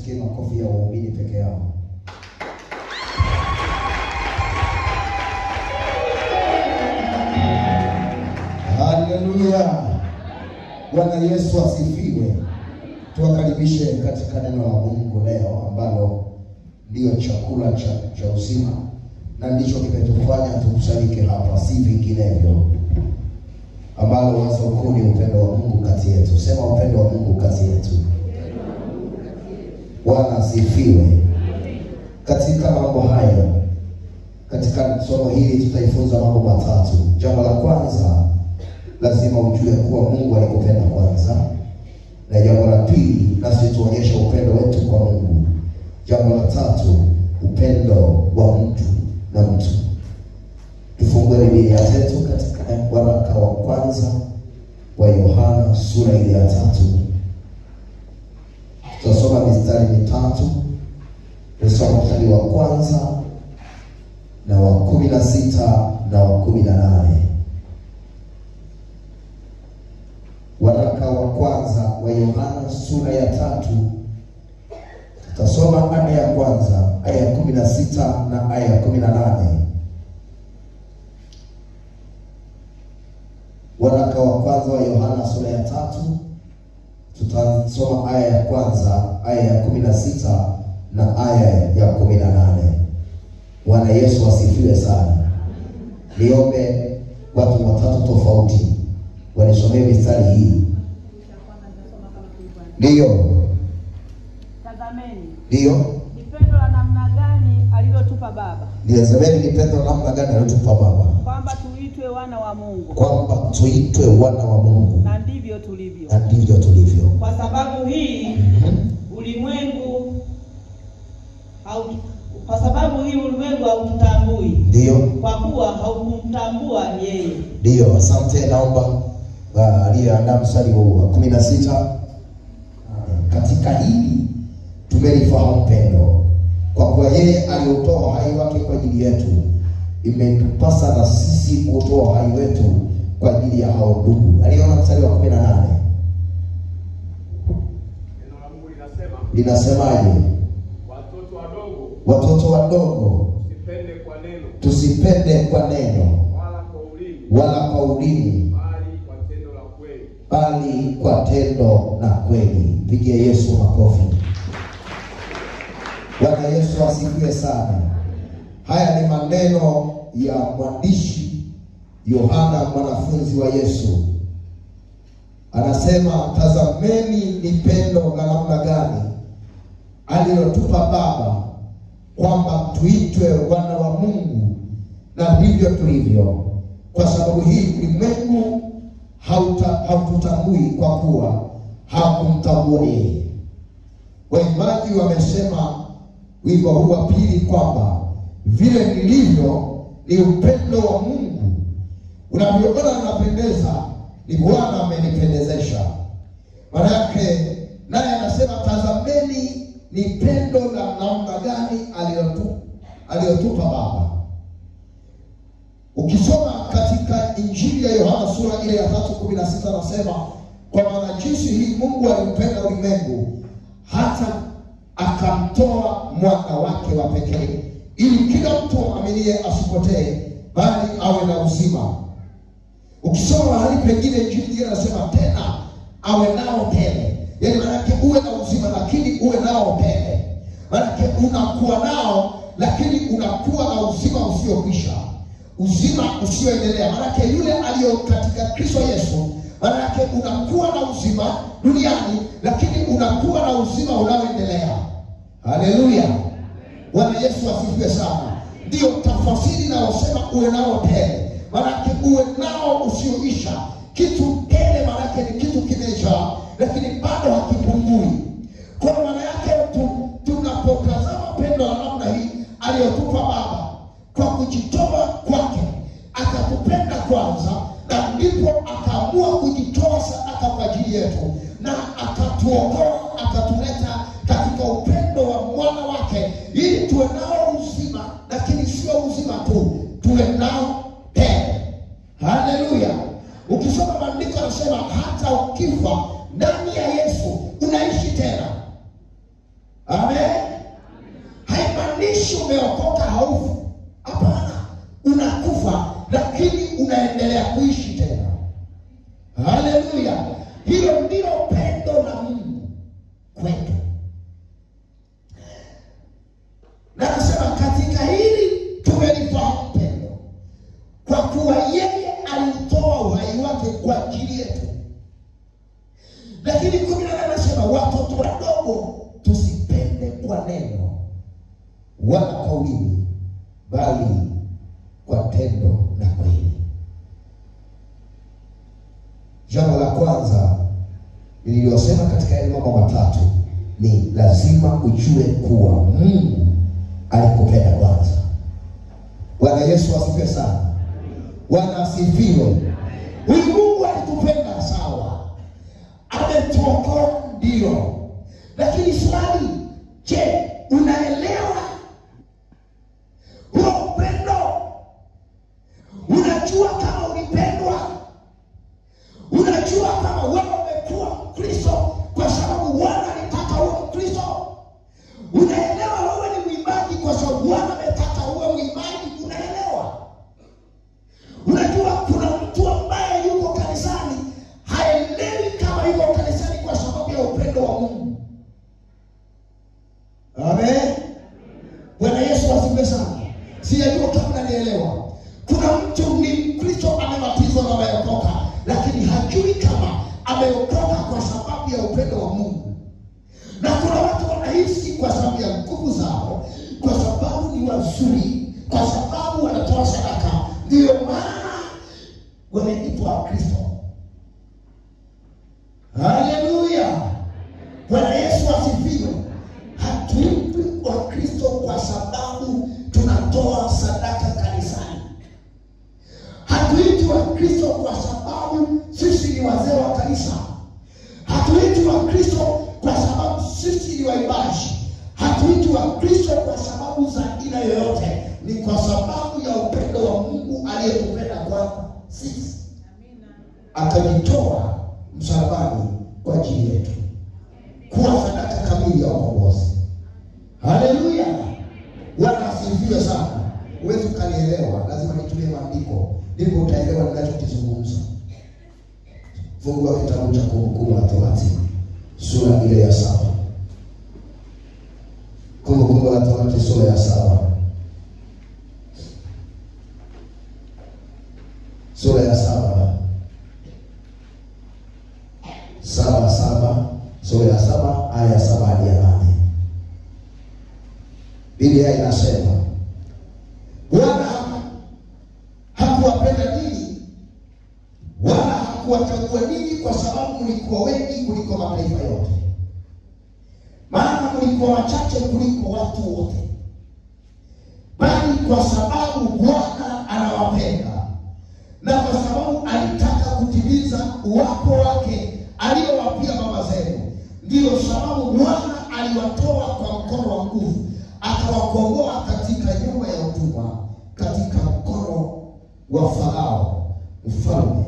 tusikie makofi ya waumini peke yao. Haleluya. Bwana Yesu asifiwe. Tuwakaribishe katika neno la Mungu leo ambalo ndio chakula cha uzima na ndicho kimetufanya tukusanyike hapa, si vinginevyo, ambalo wazo kuu ni upendo wa Mungu kati yetu. Sema upendo wa Mungu kati yetu. Bwana asifiwe. Katika mambo haya, katika somo hili tutajifunza mambo matatu. Jambo la kwanza, lazima ujue kuwa Mungu alikupenda kwanza. Na jambo la pili, nasi tuonyeshe upendo wetu kwa Mungu. Jambo la tatu, upendo wa mtu na mtu. Tufungue Biblia zetu katika waraka wa kwanza wa Yohana sura ile ya 3. Tutasoma mistari mitatu. Tutasoma mstari wa kwanza na wa 16 na wa 18. Waraka wa kwanza wa Yohana sura ya 3. Tutasoma aya ya kwanza, aya ya 16 na aya ya 18. Waraka wa kwanza wa Yohana sura ya 3. Tutasoma aya ya kwanza, aya ya 16 na aya ya 18. Bwana Yesu asifiwe sana. Niombe watu watatu tofauti wanisomee mistari hii. Ndio. Tazameni. Ndio. Ni pendo la namna gani alilotupa Baba. Tazameni ni pendo la namna gani alilotupa Baba. Kwamba tuitwe wana wa Mungu. Kwamba tuitwe wana wa Mungu. Na ndivyo tulivyo. Na ndivyo tulivyo. Kwa sababu hii ulimwengu haututambui. Ndio. Kwa kuwa haukumtambua yeye. Ndio, asante. Naomba aliyeandaa mstari huu wa 16. Katika hili tumelifahamu pendo, kwa kuwa yeye aliotoa uhai wake kwa ajili yetu. Imetupasa na sisi kutoa uhai wetu kwa ajili ya hao ndugu. Aliona mstari wa 18. Neno la Mungu linasemaje? Watoto wadogo tusipende kwa neno wala kwa ulimi, bali kwa tendo na kweli. Pigie Yesu makofi. Bwana Yesu asifiwe sana. Haya ni maneno ya mwandishi Yohana, mwanafunzi wa Yesu. Anasema, tazameni ni pendo la namna gani alilotupa Baba, kwamba tuitwe wana wa Mungu, na ndivyo tulivyo. Kwa sababu hii ulimwengu haututambui, kwa kuwa hakumtambua yeye. Waimbaji wamesema wimbo huu wa pili kwamba vile nilivyo ni upendo wa Mungu. Unavyoona napendeza, ni Bwana amenipendezesha. Maana yake naye anasema, tazameni ni pendo la namna gani aliyotupa Baba. Ukisoma katika Injili ya Yohana sura ile ya 3:16 anasema, kwa maana jinsi hii Mungu alimpenda ulimwengu hata akamtoa mwana wake wa pekee, ili kila mtu aminiye asipotee, bali awe na uzima. Ukisoma mahali pengine Injili anasema tena awe nao tele. Yaani maana yake uwe na uzima lakini uwe nao tele. Maana yake unakuwa nao lakini unakuwa na uzima usiokwisha, uzima usioendelea. Maana yake yule aliyo katika Kristo Yesu, maana yake unakuwa na uzima duniani lakini unakuwa na uzima unaoendelea. Haleluya. Bwana Yesu asifiwe sana. Ndio tafasiri inayosema uwe nao tele. Maana yake uwe nao usioisha. Kitu tele maana yake ni kitu kimejaa lakini bado hakipungui. Kwa maana yake tunapotazama pendo la namna hii aliyotupa Baba, kwa kujitoa kwake akatupenda kwanza, na ndipo akaamua kujitoa sadaka kwa ajili yetu, na akatuokoa, akatuleta katika upendo wa mwana wake, ili tuwe nao uzima, lakini sio uzima tu, tuwe nao tele. Haleluya. Ukisoma maandiko yanasema hata ukifa ndani ya Yesu unaishi tena. Haleluya. Hilo ndilo pendo la Mungu kwetu. Na nasema katika hili tumelifahamu pendo, kwa kuwa yeye alitoa uhai wake kwa ajili yetu. Lakini 18 anasema watoto wadogo tusipende kwa neno wala kwa ulimi, bali kwa tendo na kweli. Jambo la kwanza nililosema katika yale mambo matatu ni lazima ujue kuwa Mungu alikupenda kwanza. Bwana Yesu asifiwe sana. Bwana asifiwe. Huyu Mungu alikupenda sawa, ametuokoa ndio, lakini swali, je, unaelewa huo upendo? Unajua kama ulipendwa? Unajua kama wewe umekuwa Mkristo kwa sababu Bwana alitaka uwe Mkristo? Unaelewa wewe ni mwimbaji kwa sababu Bwana ametaka uwe mwimbaji? Unaelewa? Unajua kuna mtu ambaye yuko kanisani haelewi kama yuko kanisani kwa sababu ya upendo wa Mungu. Amen. Bwana Yesu asifiwe sana. Sijajua kama unanielewa. Kuna mtu ni Mkristo amebatizwa na ameokoka, lakini hajui kama ameokoka kwa sababu ya upendo wa Mungu. Na kuna watu wanahisi kwa sababu ya nguvu zao, kwa sababu ni wazuri, kwa sababu wanatoa sadaka, ndio maana wameitwa Kristo. Haleluya. Bwana Yesu asifiwe. Hatuitwi wa Kristo kwa sababu tunatoa sadaka kanisani. Hatuitwi wa Kristo kwa sababu sisi ni wazee wa kanisa. Hatuitwi wa Kristo kwa sababu sisi ni waimbaji. Hatuitwi wa Kristo kwa sababu za aina yoyote. Ni kwa sababu ya upendo wa Mungu aliyetupenda kwa sisi. Akajitoa msalabani kwa ajili yetu, kuwa sadaka kamili ya ukombozi. Haleluya. Bwana asifiwe sana. Huwezi ukanielewa, lazima nitumie maandiko ndipo utaelewa ninachokizungumza. Fungua kitabu cha Kumbukumbu la Torati sura ile ya 7. Kumbukumbu la Torati sura ya 7. Sura ya 7. 7 sura ya 7 aya ya 7 hadi 8. Biblia inasema Bwana hakuwapenda ninyi wala hakuwachagua ninyi kwa sababu mlikuwa wengi kuliko mataifa yote, maana mlikuwa wachache kuliko watu wote, bali kwa sababu Bwana anawapenda na kwa sababu alitaka kutimiza uwapo wake aliyowapia baba zenu, ndiyo sababu Bwana aliwatoa kwa mkono wa nguvu, akawakomboa katika nyumba ya utumwa, katika mkono wa Farao mfalme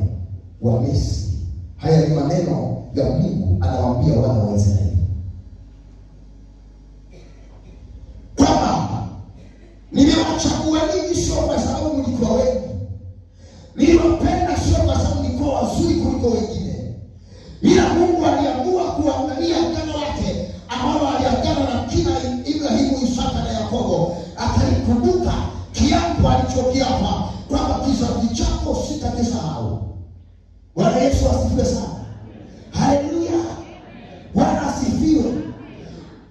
wa Misri. Haya ni maneno ya Mungu anawaambia wana wa Israeli kwamba niliwachagua ninyi sio kwa sababu mlikuwa wengi, niliwapenda sio kwa sababu mlikuwa wazuri kuliko wengine, ila Mungu aliamua kuangalia agano lake ambalo aliagana na kina Ibrahimu, Isaka na Yakobo. Akalikumbuka kiapo alichokiapa kwamba kizazi chako sitakisahau. Bwana Yesu asifiwe sana. Haleluya. Bwana asifiwe.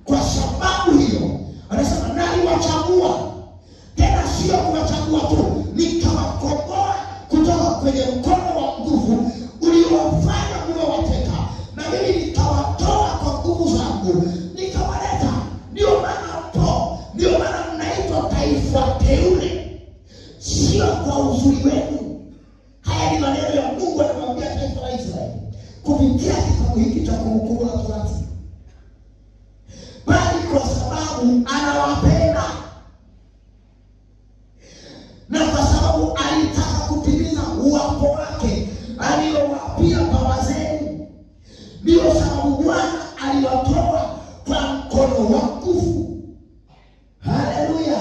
Kwa sababu hiyo anasema naliwachagua, tena sio kuwachagua tu, nikawakomboa kutoka kwenye mkono wa nguvu uliowafanya mwe wateka, na mimi nikawatoa kwa nguvu zangu nikawaleta. Ndio maana mpo, ndio maana mnaitwa taifa teule, sio kwa uzuri wenu. Haya ni maneno ya Mungu anamwambia taifa la Israeli kupitia kitabu hiki cha Kumbukumbu la Torati, bali kwa sababu anawapenda na kwa sababu alitaka kutimiza uwapo wake aliyowapia baba zenu, ndio sababu Bwana aliwatoa kwa mkono wa nguvu. Haleluya.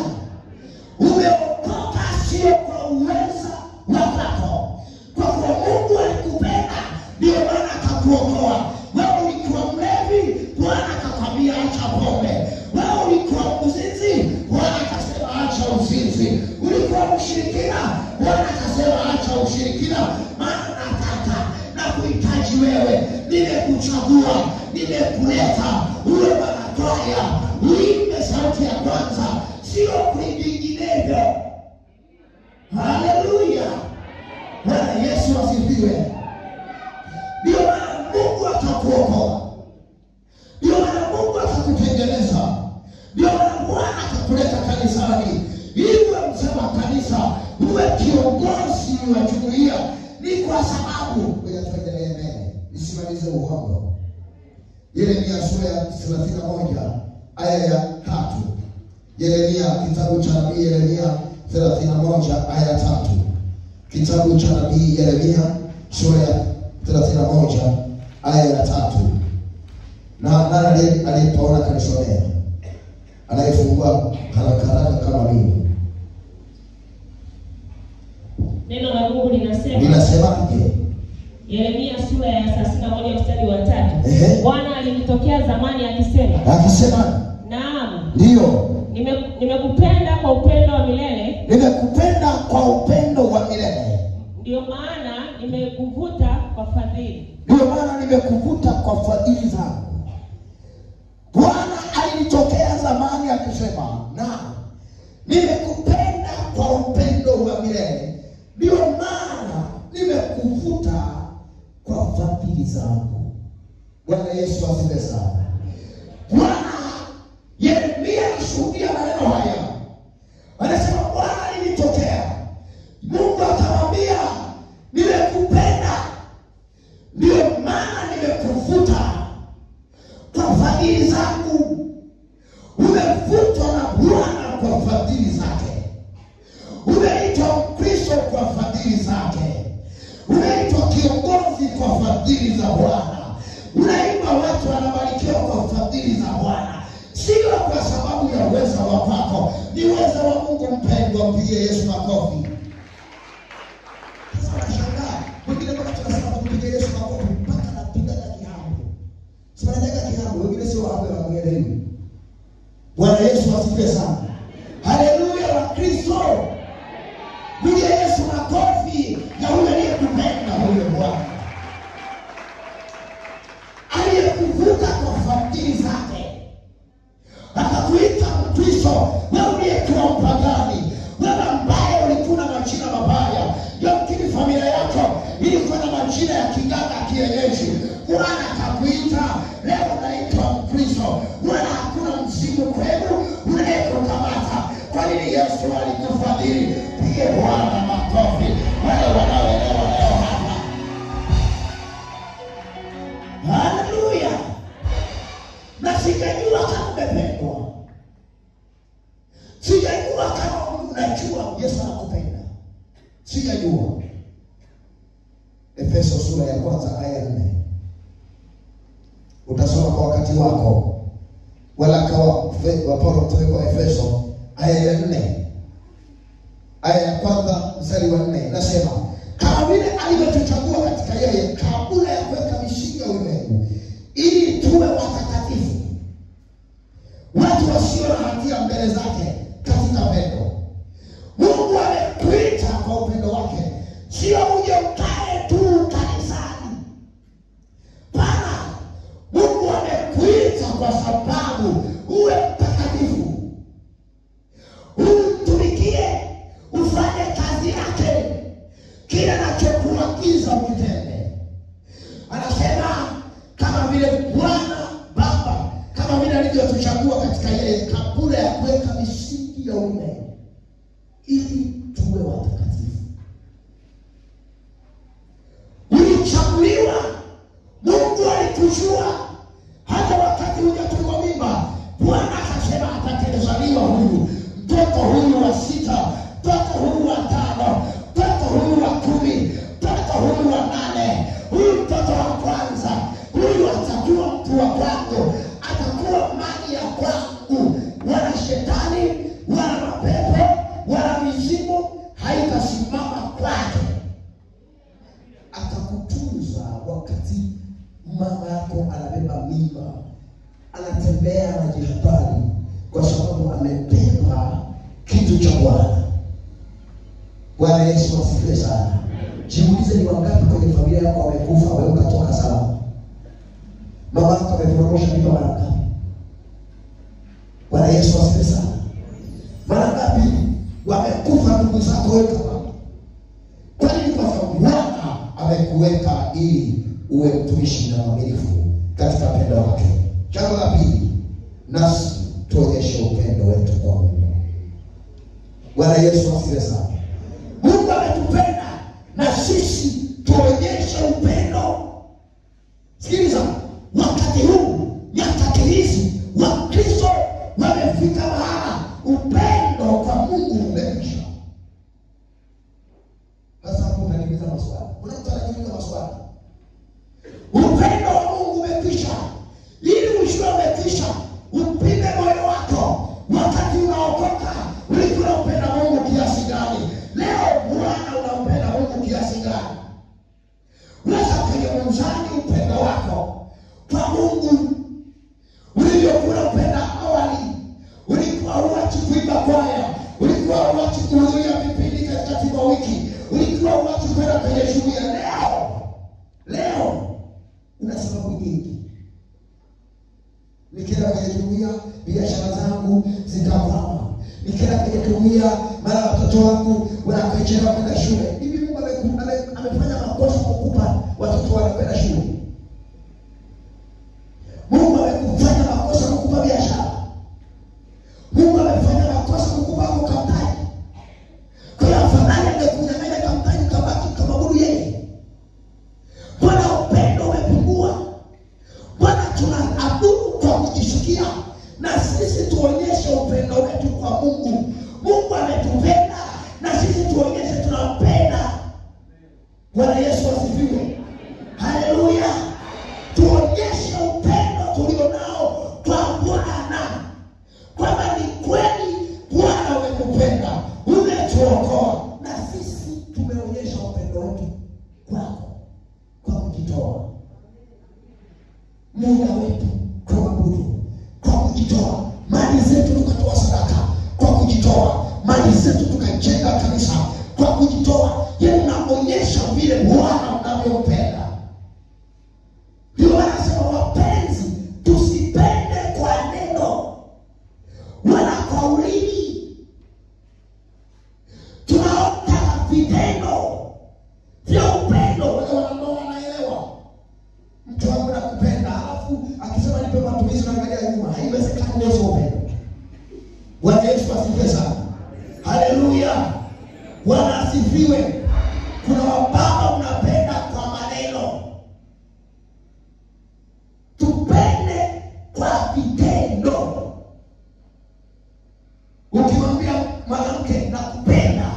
Umeokoka sio kwa uweza wako, kwa kuwa Mungu alikupenda, ndio maana akakuokoa. Wewe ulikuwa mlevi, Bwana akakwambia acha pombe. Wewe ulikuwa mzinzi, Bwana akasema acha uzinzi. Ulikuwa mshirikina, Bwana akasema acha ushirikina. Maana nataka na kuhitaji wewe, nimekuchagua, nimekuleta uwe mwanatoya, uimbe sauti ya kwanza, sio kuinginevyo. Haleluya. Bwana Yesu asifiwe. Ndio maana Mungu atakuokoa. Ndio maana Mungu atakutengeneza. Ndio maana Bwana atakuleta kanisani. Iwe mzee wa kanisa, uwe kiongozi wa jumuiya. Ni kwa sababu ngoja tuendelee mbele. Nisimalize uongo. Yeremia sura ya 31 aya ya 3. Yeremia, kitabu cha nabii Yeremia 31 aya ya 3. Kitabu cha nabii Yeremia sura ya 31 aya ya 3. Na nani aliyepaona kanisomea? Anayefungua haraka haraka kama mimi. Neno la Mungu linasema. Linasemaje? Yeremia sura ya 31 mstari wa 3. Bwana alinitokea zamani akisema, naam, ndio, nimekupenda kwa upendo wa milele. Nimekupenda kwa upendo wa milele. Ndio maana nimekuvuta kwa fadhili. Ndio maana nimekuvuta kwa fadhili zangu. Bwana alinitokea zamani akisema, naam, nimekupenda kwa upendo wa milele. Ndio maana nimekuvuta kwa fadhili zangu. Bwana Yesu asifiwe sana. Bwana Yeremia alishuhudia maneno haya. Anasema Bwana alinitokea. Mungu akamwambia nimekupenda. Ndio maana nimekuvuta kwa fadhili zangu. Umevutwa na Bwana kwa fadhili zake. Umeitwa Mkristo kwa fadhili zake. Umeitwa kiongozi kwa fadhili za Bwana. Unaimba watu wanabarikiwa kwa fadhili za Bwana. Sio kwa sababu ya uwezo wa kwako. Ni uwezo wa Mungu mpendwa. Mpigie Yesu makofi. Sasa nashangaa. Wengine kwa tunasema kumpigia Yesu makofi mpaka napiga kihamu. Sio napiga kihamu, wengine sio wapo wanaelewa. Bwana Yesu asifiwe sana. Haleluya wa Kristo. Mpigie Yesu makofi na huyo aliyekupenda huyo Bwana. Aliyekuvuta kwa fadhili zake. Akakuita Mkristo, wewe uliyekuwa mpagani, wewe ambaye ulikuwa na majina mabaya, yamkini familia yako ilikuwa na majina ya kiganga kienyeji. Bwana akakuita, leo unaitwa Mkristo. Bwana hakuna mzimu kwenu unayekukamata. Kwa nini Yesu alikufadhili? Pige Bwana makofi. Wale wanaoelewa leo hapa. Haleluya. Na sijajua kama umependwa. Sijajua kama unajua Yesu anakupenda. Sijajua. Efeso sura ya 1 aya 4. Utasoma kwa wakati wako. Waraka wa Paulo kwa Efeso aya ya 4. Aya ya 1 mstari wa 4 nasema, kama vile alivyotuchagua katika yeye kabla ya kuweka misingi ya ulimwengu, ili tuwe watakatifu, watu wasio na hatia mbele zake katika pendo. Mungu amekuita kwa upendo wake. Sio uje ukae tu kanisani. Bana, Mungu amekuita kwa sababu uwe mtakatifu. Utumikie, ufanye kazi yake. Kila anachokuagiza utende. Anasema kama vile Bwana Baba, kama vile alivyotuchagua katika yeye kabla ya kuweka misingi ya ulimwengu, ili tuwe watakatifu. Ulichaguliwa. Mungu alikujua hata wakati hujatungwa mimba. Bwana akasema atakayezaliwa huyu, mtoto huyu wa 6, mtoto huyu wa 5, mtoto huyu wa 10, mtoto huyu wa 8, huyu mtoto wa kwanza, huyu atakuwa mtu wa kwangu, atakuwa mali ya kwangu. Wala shetani, wala mapepo, wala mizimu haitasimama kwake. Akakutunza wakati mama yako anabeba mimba, anatembea na jihadhari kwa sababu amebeba kitu cha Bwana. Bwana Yesu asifiwe sana. Jiulize ni wangapi kwenye familia yako wamekufa wewe ukatoka salama? Mama yako ameporomosha mimba mara ngapi? Bwana Yesu asifiwe sana. Mara ngapi wamekufa ndugu zako wewe kama? Kwa nini? Kwa sababu Bwana amekuweka ili uwe mtumishi na mwaminifu katika pendo lake. Jambo la pili, nasi tuonyeshe upendo wetu kwa Mungu. Bwana Yesu asifiwe sana. Mungu ametupenda na sisi tuonyeshe upendo. Sikiliza, wakati huu nyakati hizi Wakristo wamefika mahali upendo kwa Mungu umekwisha. Sasa hapo unaniuliza maswali. Kuna mtu anajiuliza maswali. Upendo wa Mungu umekwisha. Ili ujue umekwisha, upime moyo wako. Wakati unaokoka, ulikuwa unapenda Mungu kiasi gani? Leo Bwana unampenda Mungu kiasi gani? Unaweza kwenye mzani upendo wako kwa Mungu ulivyokuwa unapenda awali. Ulikuwa uachi kuimba kwaya, ulikuwa uachi kuhudhuria vipindi katika wiki, ulikuwa uachi kwenda kwenye shughuli. Leo una sababu nyingi. Nikienda kwenye jumuiya, biashara zangu zitakwama. Nikienda kwenye jumuiya, mara watoto wangu wanachelewa kwenda shule. Hivi Mungu amefanya makosa kukupa watoto wanakwenda shule? Mungu amekufanya makosa kukupa biashara? Mungu amefanya makosa kukupa mkamtaji? Kwa afadhali angekunyang'anya kamtaji kabaki kamabudu yeye. Bwana upendo umepungua. Bwana tunaabudu kwa kujisikia, na sisi tuonyeshe upendo wetu kwa Mungu. Mungu ametupenda na sisi tuonyeshe tunampenda. Bwana Yesu asifiwe. Haleluya. Tuonyeshe upendo tulio nao kwa Bwana. Kwamba ni kweli Bwana amekupenda, umetuokoa, na sisi tumeonyesha upendo wetu kwako kwa kujitoa muda wetu kwa mabudu, kwa kujitoa mali zetu tukatoa sadaka, kwa kujitoa mali zetu tukajenga kanisa, kwa kujitoa. Yeye anaonyesha vile Bwana anavyopenda. Ndio anasema wapenzi, tusipende kwa neno wala kwa ulimi, tunaona vitendo vya upendo. Wale wanaelewa mtu wangu nakupenda, alafu akisema nipe matumizi na angalia nyuma, haiwezekani. Ndio upendo. Bwana Yesu asifiwe sana. Haleluya. Bwana asifiwe. Kuna wababa mnapenda kwa maneno. Tupende kwa vitendo. Ukimwambia mwanamke nakupenda,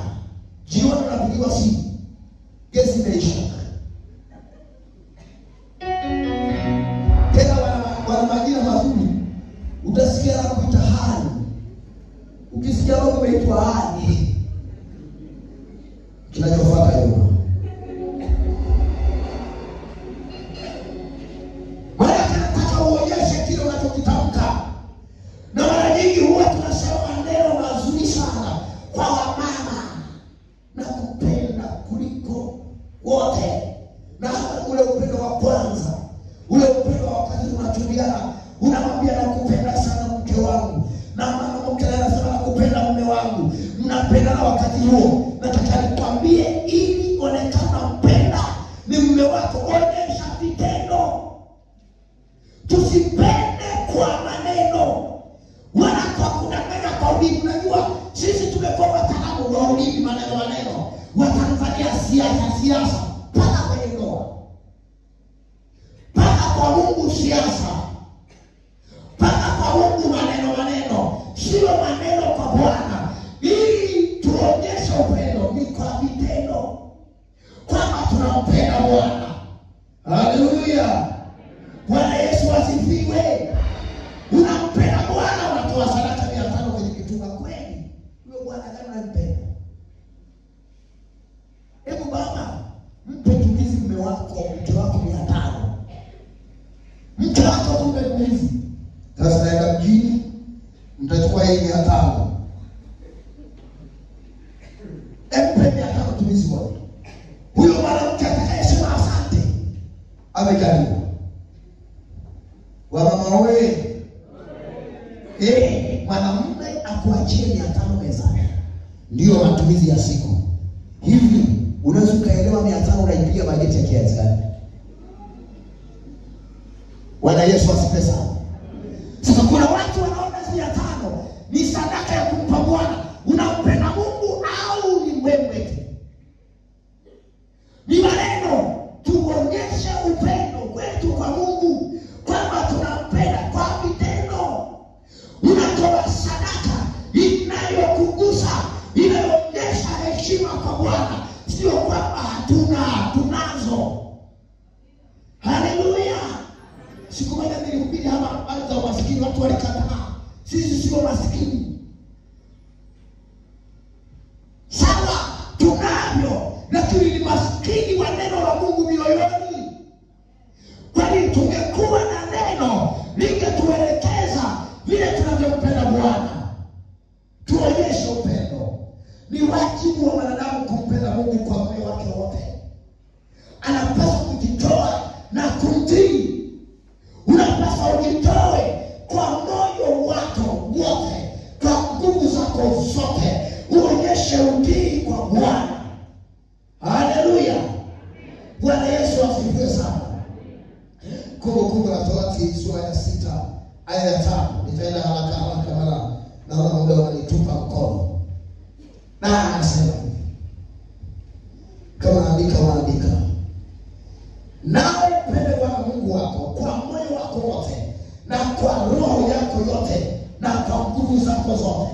jioni unapigiwa simu, gesi imeisha. Tena wana majina mazuri. Utasikia na kuita hali. Ukisikia wewe umeitwa hali, kinachofuata hiyo. Maana nataka uonyeshe kile unachokitamka. Na mara nyingi huwa tunasema maneno mazuri sana kwa wamama, na kupenda kuliko wote. Na ule upendo wa kwanza, ule upendo wa wakati tunatuliana, unamwambia nakupenda sana mke wangu, na mama mke anasema nakupenda mume wangu, mnapendana wakati huo. Nataka nikwambie, ili onekana mpenda ni mume wako, onyesha vitendo. Tusipende kwa maneno wala kwa kudanganya kwa ulimi. Unajua sisi tumekuwa wataalamu wa ulimi, maneno. Watanzania siasa mpaka kwenye ndoa, mpaka kwa Mungu siasa, mpaka kwa Mungu maneno. Sio maneno kwa Bwana, ili tuonyeshe upendo. hizi. Sasa naenda mjini, mtachukua hii 500. Mpe 500 tumizi moja. Huyo mwanamke atakayesema asante amejaribu. Wamama wewe, mwanamume akuachie 500 mezani. Ndio matumizi ya siku. Hivi unaweza ukaelewa 500 unaipiga bajeti ya kiasi gani? Bwana Yesu asifiwe sana. Sasa kuna watu wanaona 500 ni sadaka ya kumpa Bwana. Unampenda Mungu au ni wewe tu? Ni maneno, tuonyeshe upendo wetu kwa Mungu kwamba tunampenda kwa vitendo. Unatoa sadaka inayokugusa, inayoonyesha heshima kwa Bwana, sio kwamba tunazo. Haleluya. Siku moja nilihubiri hapa habari za maskini, watu walikataa. Sisi sio maskini. Sawa, tunavyo, lakini ni maskini wa neno la Mungu mioyoni. Kwani tungekuwa na neno lingetuelekeza vile tunavyompenda Bwana. Tuonyeshe upendo. Ni wajibu wa wanadamu kumpenda Mungu kwa moyo wake wote. Anapaswa kujitoa na kumtii. Unapaswa ujitoe kwa moyo wako wote, kwa nguvu zako zote. Uonyeshe utii kwa Bwana. Haleluya. Bwana Yesu asifiwe sana. Kumbukumbu la Torati sura ya 6 aya ya 5. Nitaenda haraka mara naona muda unanitupa mkono. Na anasema kama andika, nawe mpende Bwana Mungu wako kwa moyo wako wote, na kwa roho yako yote, na kwa nguvu zako zote.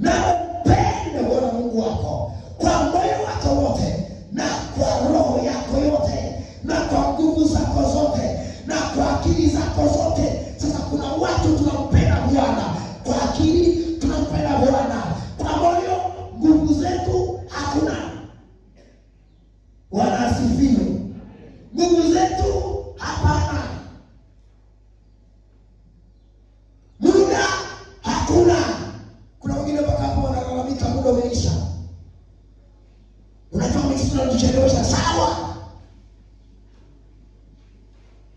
Nawe mpende Bwana Mungu wako kwa moyo wako wote, na kwa roho yako yote, na kwa nguvu zako zote, na kwa akili zako zote. Sasa kuna watu tunampenda Bwana kwa akili, tunampenda Bwana kwa moyo, nguvu zetu hakuna. Bwana asifiwe. Nguvu zetu hapana. Muda hakuna. Kuna wengine mpaka hapo wanalalamika muda umeisha. Unajua mimi tunachelewesha. Sawa.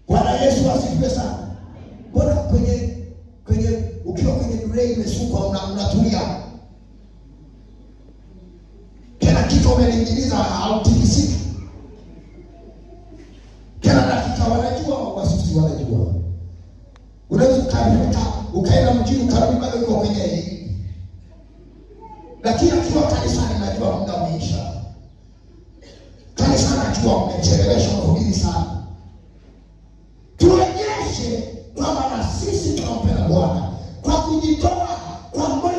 Bwana Yesu asifiwe sana. Bora kwenye ukiwa kwenye durai imesukwa unatulia. Kila kitu umeingiliza hautikisiki. Kila dakika wanajua, wasusi wanajua. Unaweza ukaenda mjini ukarudi bado uko kwenye hii. Lakini ukiwa kanisani najua muda umeisha. Kanisani najua umechelewesha kuhubiri sana. Tuonyeshe kwamba na sisi tunampenda Bwana kwa kujitoa kwa moyo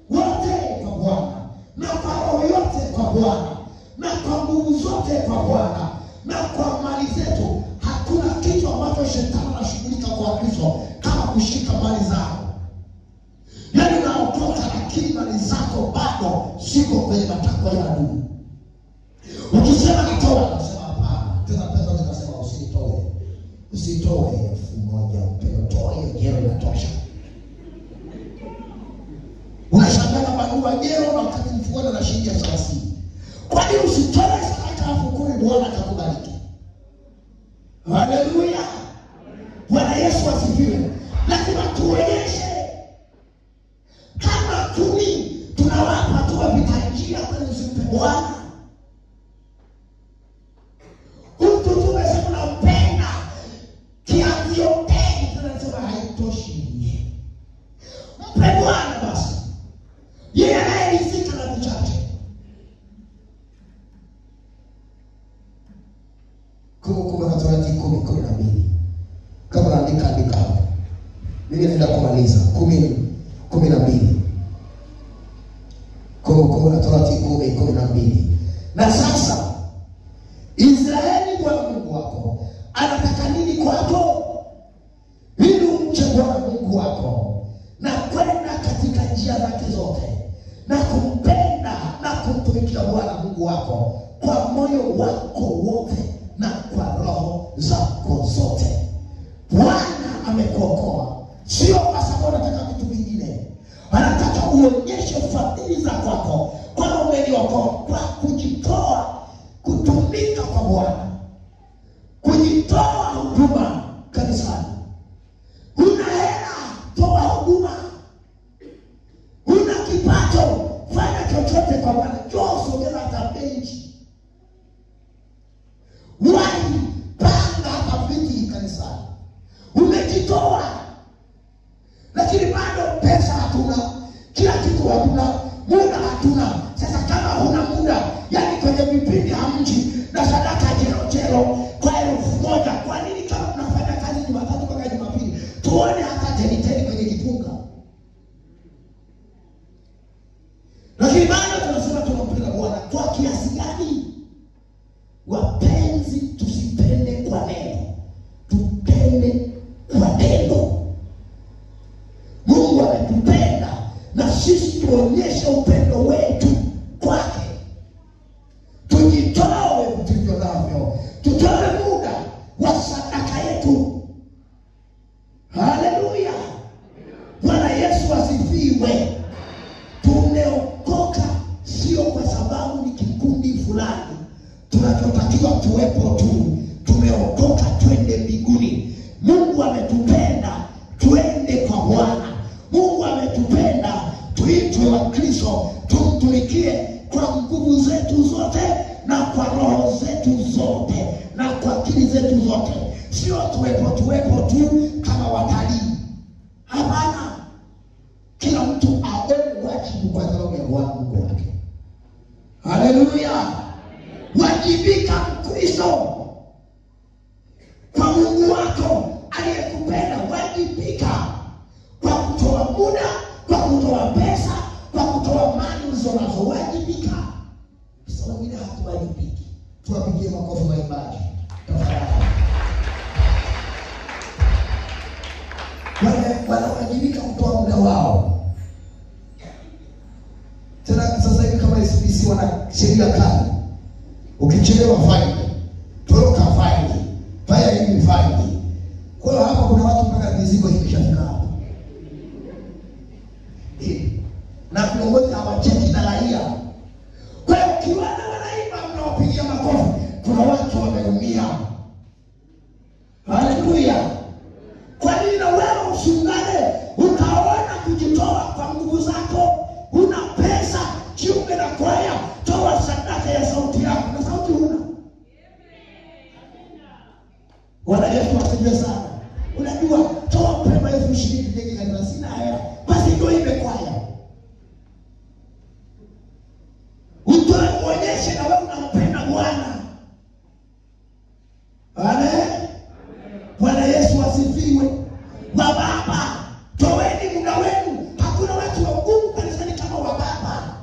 wote kwa Bwana, na kwa roho yote kwa Bwana, na kwa nguvu zote kwa Bwana, na kwa mali zetu. Hakuna kitu ambacho shetani anashughulika kwa Kristo kama kushika mali zao. Yaani unaokoka lakini mali zako bado siko kwenye matakwa ya adui. Ukisema nitoa, anasema hapana. Tena pesa zinasema usitoe. Usitoe 1000 upeo, toa hiyo jero inatosha. Unashangaa barua jero na wakati mfuano na shilingi 30. Kwa nini usitoe sadaka hapo kwa Bwana atakubariki? Haleluya. Bwana Yesu asifiwe. Lazima tuonyeshe kama tunawapa tuwapita njia kwenye usipe Bwana. Mtu tumesema nampenda kiasi yote, tunasema haitoshi. Mpe Bwana basi. Yeye anayeridhika na vichache. Kumbukumbu la Torati 10:12. Kama andika hapo. Mimi naenda kumaliza 10:12. Kumbukumbu la Torati 10:12. Na sasa Israeli, Bwana Mungu wako anataka nini kwako? Ili umche Bwana Mungu wako na kwenda katika njia zake zote, na kumpenda na kumtumikia Bwana Mungu wako kwa moyo wako wote na kwa roho zako zote. Bwana toa huduma kanisani. Huna hela, toa huduma. Huna kipato, fanya chochote kwa Bwana. Njoo sogeza hata benchi. Wai panga hata viti kanisani. Umejitoa. Lakini bado pesa hatuna, kila kitu hatuna, muda hatuna. Sasa kama huna muda, yani kwenye vipindi hamji na sadaka jero kwa 1,000, kwa nini kama unafanya kazi Jumatatu mpaka Jumapili tuone hata teni kwenye kipunga? Lakini bado tunasema tunampenda Bwana kwa kiasi gani? Wapenzi, tusipende kwa neno, tupende kwa neno. Mungu anatupenda na sisi tuonyeshe upendo wetu kwake. Tujitoe vitu navyo, tutoe muda wa sadaka yetu. Haleluya, Bwana Yesu asifiwe. Tumeokoka sio kwa sababu ni kikundi fulani tunachotakiwa tuwepo tu. Tumeokoka twende mbinguni. Mungu ametupenda twende kwa Bwana. Mungu ametupenda tuitwe wa Kristo, tumtumikie kwa nguvu zetu zote na kwa roho zetu zote na kwa akili zetu zote. Sio tuwepo tu kama watalii. Hapana. Kila mtu aone wajibu kwa sababu ya Bwana Mungu wake. Haleluya. Wajibika Kristo kwa Mungu wako aliyekupenda. Wajibika kwa kutoa muda, kwa kutoa pesa, kwa kutoa mali ulizonazo. Wajibika. Sasa wengine hatuwajibiki. Tuwapigie makofi waimbaji. Wanawajibika kutoa muda wao. Tena sasa hivi kama SBC wana sheria kali. Ukichelewa faini, toroka faini, fanya hivi faini. Kwa hiyo hapa kuna watu mpaka mizigo imeshafika hapa. Na viongozi hawacheki na raia. Kwa hiyo kiwana wanaimba mnawapigia makofi, kuna watu wameumia. Haleluya. Kwa nini na wewe usungane ukaona kujitoa kwa nguvu zako? Una pesa, jiunge na kwaya, toa sadaka ya sauti yako. Na sauti huna. Bwana Yesu asifiwe sana. Unajua toa pema 20,000 tujenge kanisa, sina hela. Basi ndio imekwaya. Utoe muonyeshe na wewe unampenda Bwana. Amen. Bwana Yesu asifiwe. Baba, toweni muda wenu. Hakuna watu wa Mungu kanisani kama wababa.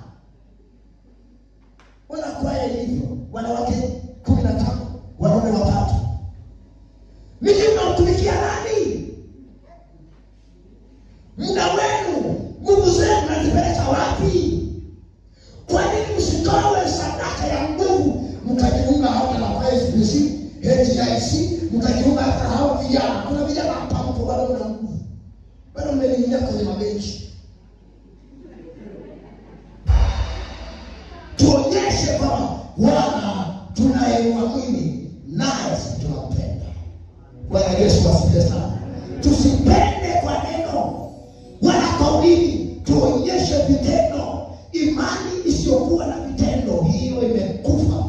Wana kwaya hivyo, wanawake 15, wanaume 3. Mimi namtumikia nani? Muda wenu, nguvu zenu mnazipeleka wapi? Kwa nini msitoe sadaka ya nguvu mkajiunga hata na SBC, HIC, mkajiunga hata hao vijana? Kuna vijana hapa mpo bado na nguvu. Bado mmeingia kwenye mabenchi. Tuonyeshe kwamba Bwana tunayemwamini naye tunampenda. Bwana Yesu asifiwe sana. Tusipende kwa neno wala kauli, tuonyeshe vitendo. Imani isiyokuwa na vitendo, hiyo imekufa.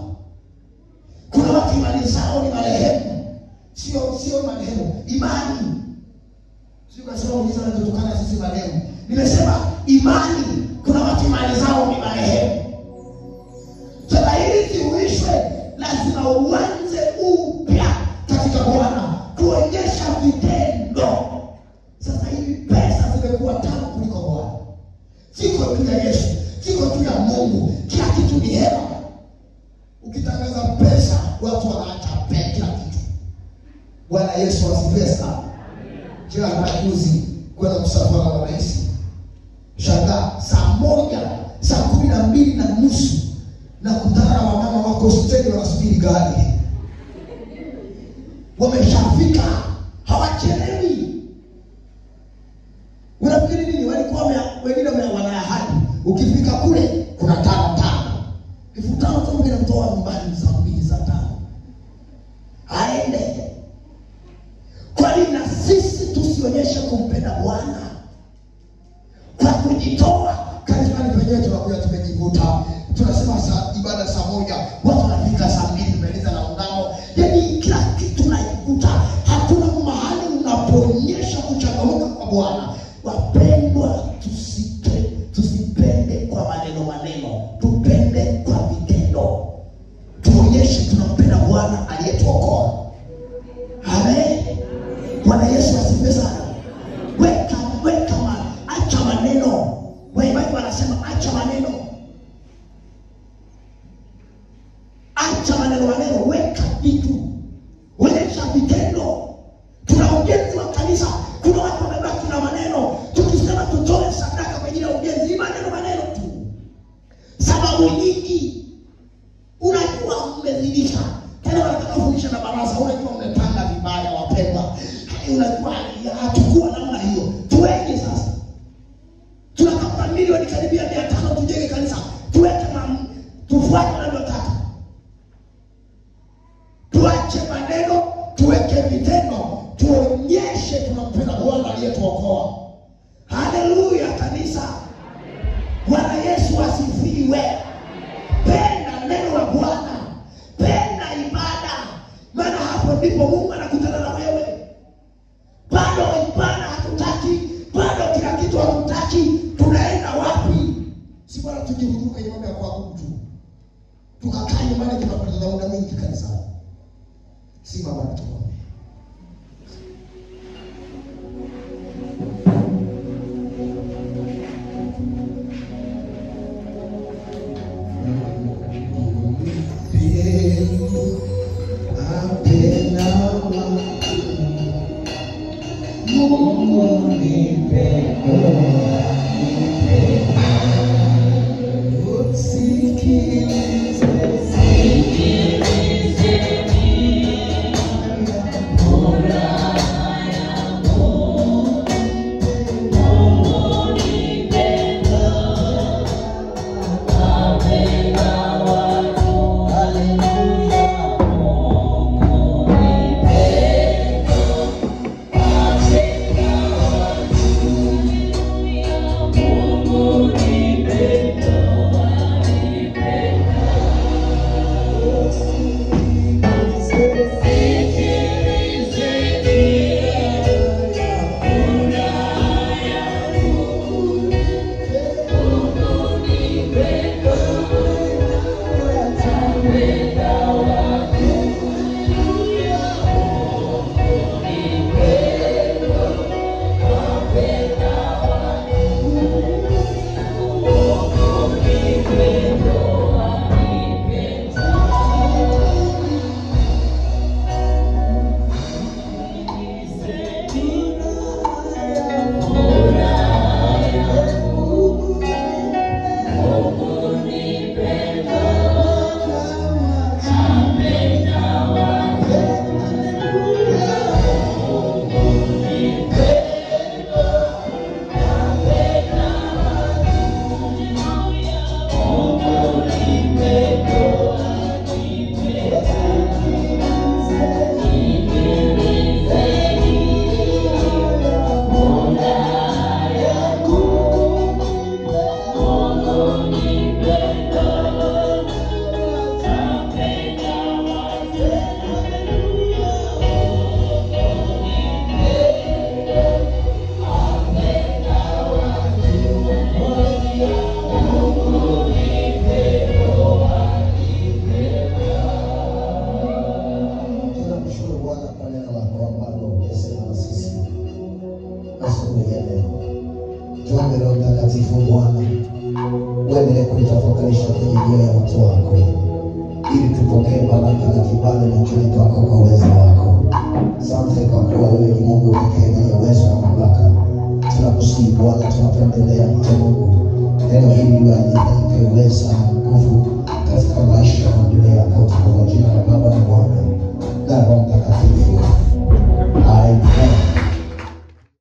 Kuna watu imani zao ni marehemu. Sio marehemu, imani. Sio kasema uliza na kutokana sisi marehemu. Nimesema imani, kuna watu imani zao ni marehemu. Sasa ili ziuishwe lazima uanze upya katika Bwana, kuonyesha vitendo. Sasa hivi pesa zimekuwa tamu kuliko Bwana. Siko tu ya Yesu, siko tu ya Mungu, kila kitu ni hela. Ukitangaza pesa watu wanaacha kila kitu. Bwana Yesu asifiwe sana. Jana juzi kwenda msafara wa rais. Shangaa saa 12:30 na kutana na wamama wako stendi wanasubiri gari. Wameshafika, hawachelewi. Unafikiri nini? Walikuwa wengine wana ahadi. Ukifika kule kuna 5,000. 5,000 tu mtoa nyumbani saa 2 saa 5. Aende tusionyeshe kumpenda Bwana kwa kujitoa. Kanisani penyewe tunakuja tumejivuta, tunasema ibada saa 1, watu wanafika saa 2 tumaliza na ungamo. Yaani kila kitu tunajikuta, hakuna mahali unapoonyesha kuchangamka kwa Bwana. Wapendwa, tusipende kwa maneno, tupende kwa vitendo. Tuonyeshe tunampenda Bwana aliyetuokoa. Amen. Bwana Yesu asifiwe sana. Acha maneno. Waimbaji wanasema acha maneno. Acha maneno, weka vitu. Onyesha vitendo. Tuna ujenzi wa kanisa. Kuna watu wamebaki na maneno. Tukisema tutoe sadaka kwa ajili ya ujenzi, maneno tu. Sababu nyingi. Unajua mmezidisha. Tena wanataka kufundisha na baraza, unajua mmepanga vibaya wapendwa. Unajua hatakuwa namna hiyo. Tuweke sasa. Tunatafuta milioni karibia 500 tujenge kanisa. Tuweke tufuate tunayotaka. Tuache maneno, tuweke vitendo. Tuonyeshe tunampenda Bwana aliyetuokoa. Haleluya kanisa. Bwana Yesu asifiwe. Penda neno la Bwana. Penda ibada. Maana hapo ndipo Mungu anakutana na wewe. Bado ibada hatutaki, bado kila kitu hatutaki. Tunaenda wapi? Si bora tujihudumu kwenye mambo ya kuabudu tu. Tukakaa nyumbani tunapoteza muda mwingi kanisani. Si baba tu. Uendelee kuitafakarisha kwenye mioyo ya watu wako, ili tupokee baraka na kibali machoni pako kwa uwezo wako. Asante kwa kuwa wewe ni Mungu pekee mwenye uwezo na mamlaka. Tunakusihi Bwana, tunapoendelea kwa Mungu, neno hili liwe uweza na nguvu katika maisha ya dunia yako, kwa jina la Baba na Mwana na Roho Mtakatifu.